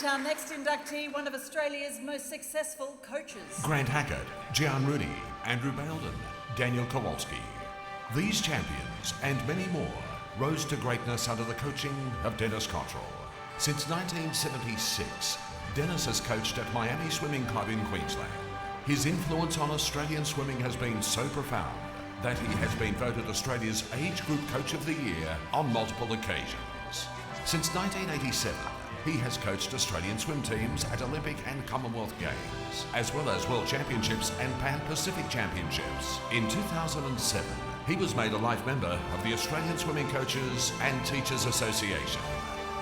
meet our next inductee, one of Australia's most successful coaches. Grant Hackett, Gian Rooney, Andrew Bowden, Daniel Kowalski. These champions and many more rose to greatness under the coaching of Denis Cotterell. Since 1976, Denis has coached at Miami Swimming Club in Queensland. His influence on Australian swimming has been so profound that he has been voted Australia's Age Group Coach of the Year on multiple occasions. Since 1987, he has coached Australian swim teams at Olympic and Commonwealth Games, as well as World Championships and Pan-Pacific Championships. In 2007, he was made a life member of the Australian Swimming Coaches and Teachers Association.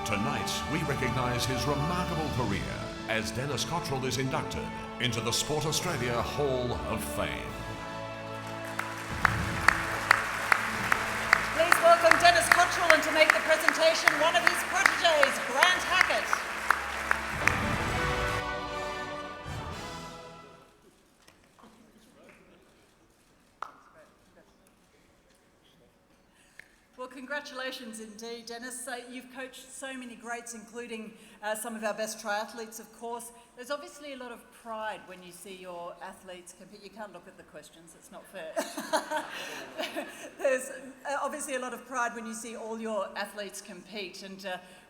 Tonight, we recognise his remarkable career as Denis Cotterell is inducted into the Sport Australia Hall of Fame. Please welcome Denis Cotterell, and to make the presentation, one of his proteges, Grant Hackett. Well, congratulations indeed, Denis. You've coached so many greats, including some of our best triathletes, of course. There's obviously a lot of pride when you see your athletes compete. You can't look at the questions, it's not fair. There's obviously a lot of pride when you see all your athletes compete, and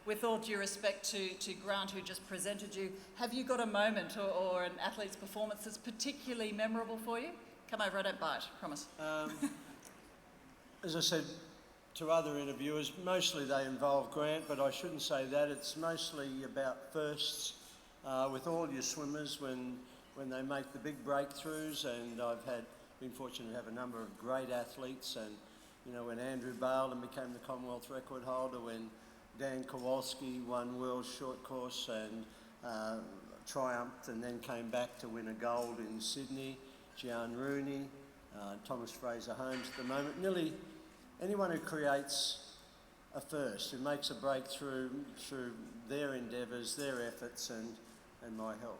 with all due respect to Grant, who just presented you, have you got a moment or an athlete's performance that's particularly memorable for you? Come over, I don't bite, promise. As I said to other interviewers, mostly they involve Grant, but I shouldn't say that. It's mostly about firsts with all your swimmers when they make the big breakthroughs, and I've been fortunate to have a number of great athletes, and you know, when Andrew Bowden became the Commonwealth record holder, when Dan Kowalski won World Short Course and triumphed and then came back to win a gold in Sydney, Gian Rooney, Thomas Fraser-Holmes at the moment. Nearly anyone who creates a first, who makes a breakthrough through their endeavours, their efforts, and my help.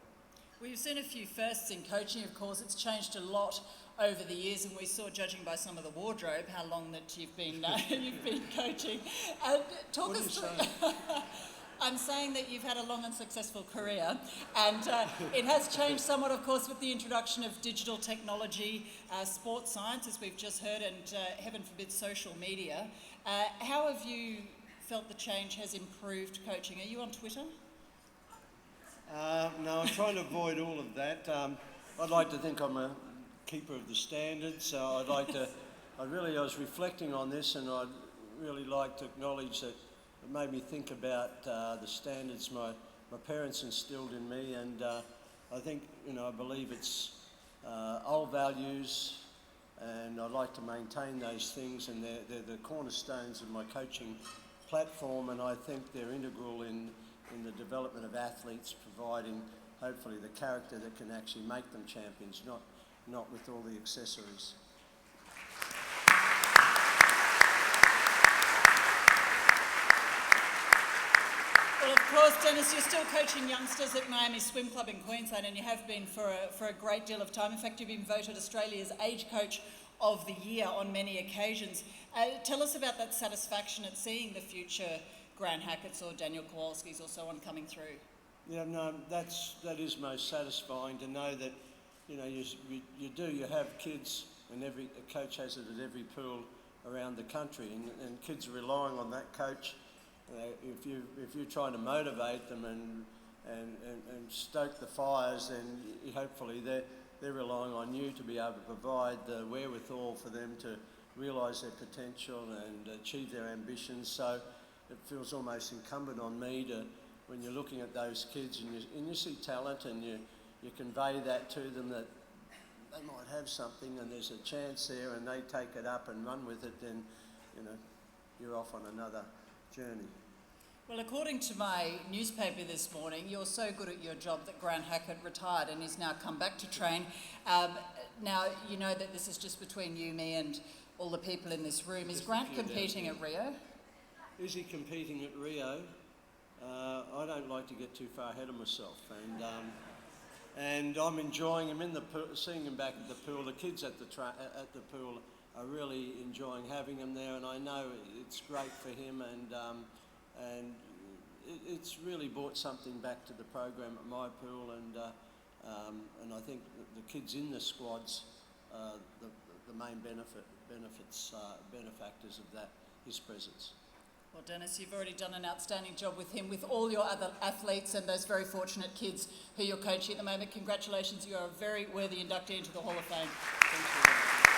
Well, you've seen a few firsts in coaching, of course. It's changed a lot over the years, and we saw, judging by some of the wardrobe, how long that you've been coaching. Talk us through. I'm saying that you've had a long and successful career, and it has changed somewhat, of course, with the introduction of digital technology, sports science, as we've just heard, and heaven forbid, social media. How have you felt the change has improved coaching? Are you on Twitter? No, I'm trying to avoid all of that. I'd like to think I'm a keeper of the standards, so I was reflecting on this, and I'd really like to acknowledge that it made me think about the standards my parents instilled in me, and I think, I believe it's old values, and I'd like to maintain those things, and they're the cornerstones of my coaching platform, and I think they're integral in the development of athletes, providing hopefully the character that can actually make them champions, not with all the accessories. Well, of course, Denis, you're still coaching youngsters at Miami Swim Club in Queensland, and you have been for a great deal of time. In fact, you've been voted Australia's Age Coach of the Year on many occasions. Tell us about that satisfaction at seeing the future Grant Hackett's or Daniel Kowalski's or so on coming through. Yeah, no, that is most satisfying to know that, you have kids, and every coach has it at every pool around the country, and kids are relying on that coach. If you're trying to motivate them and stoke the fires, then hopefully they're relying on you to be able to provide the wherewithal for them to realise their potential and achieve their ambitions. So it feels almost incumbent on me to, when you're looking at those kids and you see talent and you convey that to them, that they might have something and there's a chance there, and they take it up and run with it, then you're off on another journey. Well, according to my newspaper this morning, you're so good at your job that Grant Hackett retired and he's now come back to train. Now, you know that this is just between you, me, and all the people in this room. Is Grant competing at Rio? Is he competing at Rio? I don't like to get too far ahead of myself, and I'm enjoying him in the pool, seeing him back at the pool. The kids at the pool are really enjoying having him there, and I know it's great for him, and it's really brought something back to the program at my pool, and I think that the kids in the squads, the main benefactors of that, his presence. Well, Denis, you've already done an outstanding job with him, with all your other athletes and those very fortunate kids who you're coaching at the moment. Congratulations, you are a very worthy inductee into the Hall of Fame. Thanks very much.